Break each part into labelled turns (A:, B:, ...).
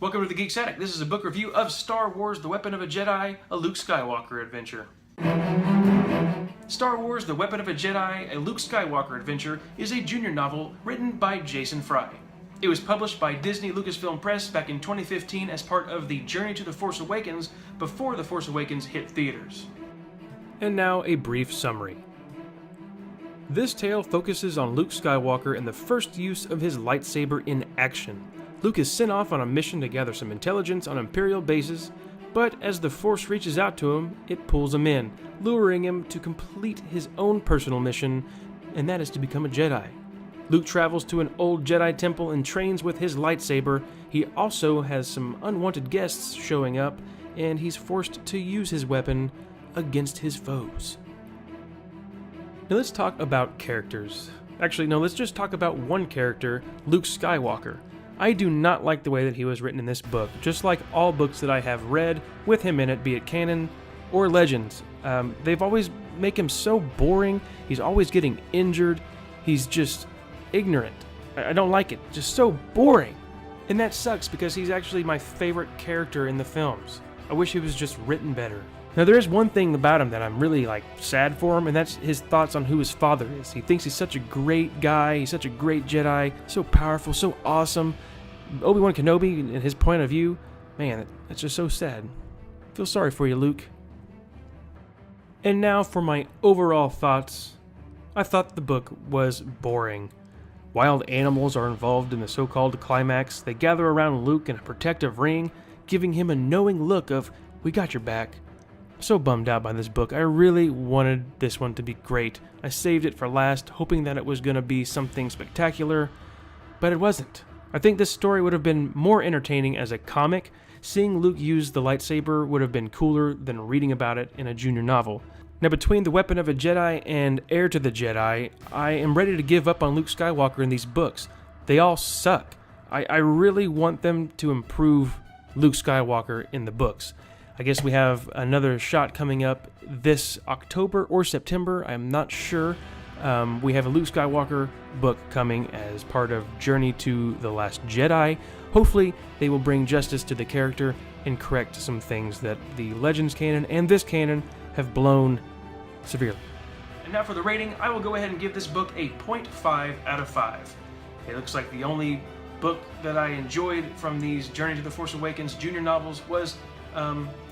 A: Welcome to the Geek's Attic. This is a book review of Star Wars: The Weapon of a Jedi, a Luke Skywalker adventure. Star Wars: The Weapon of a Jedi, a Luke Skywalker adventure is a junior novel written by Jason Fry. It was published by Disney Lucasfilm Press back in 2015 as part of the Journey to the Force Awakens before The Force Awakens hit theaters. And now a brief summary. This tale focuses on Luke Skywalker and the first use of his lightsaber in action. Luke is sent off on a mission to gather some intelligence on Imperial bases, but as the Force reaches out to him, it pulls him in, luring him to complete his own personal mission, and that is to become a Jedi. Luke travels to an old Jedi temple and trains with his lightsaber. He also has some unwanted guests showing up, and he's forced to use his weapon against his foes. Now let's talk about characters. Actually, no, let's just talk about one character, Luke Skywalker. I do not like the way that he was written in this book, just like all books that I have read with him in it, be it canon or legends. They've always make him so boring. He's always getting injured. He's just ignorant. I don't like it. Just so boring. And that sucks because he's actually my favorite character in the films. I wish he was just written better. Now there is one thing about him that I'm really sad for him, and that's his thoughts on who his father is. He thinks he's such a great guy, he's such a great Jedi, so powerful, so awesome. Obi-Wan Kenobi and his point of view, man, that's just so sad. I feel sorry for you, Luke. And now for my overall thoughts. I thought the book was boring. Wild animals are involved in the so-called climax. They gather around Luke in a protective ring, giving him a knowing look of, "We got your back." I'm so bummed out by this book. I really wanted this one to be great. I saved it for last, hoping that it was going to be something spectacular, but it wasn't. I think this story would have been more entertaining as a comic. Seeing Luke use the lightsaber would have been cooler than reading about it in a junior novel. Now, between The Weapon of a Jedi and Heir to the Jedi, I am ready to give up on Luke Skywalker in these books. They all suck. I really want them to improve Luke Skywalker in the books. I guess we have another shot coming up this October or September. I'm not sure. We have a Luke Skywalker book coming as part of Journey to the Last Jedi. Hopefully, they will bring justice to the character and correct some things that the Legends canon and this canon have blown severely. And now for the rating, I will go ahead and give this book a 0.5 out of 5. It looks like the only book that I enjoyed from these Journey to the Force Awakens junior novels was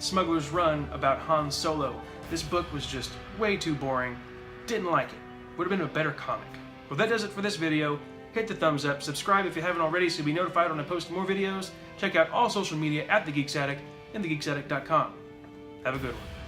A: Smuggler's Run about Han Solo. This book was just way too boring. Didn't like it. Would have been a better comic. Well, that does it for this video. Hit the thumbs up, subscribe if you haven't already so you'll be notified when I post more videos. Check out all social media at The Geek's Attic and thegeeksattic.com. Have a good one.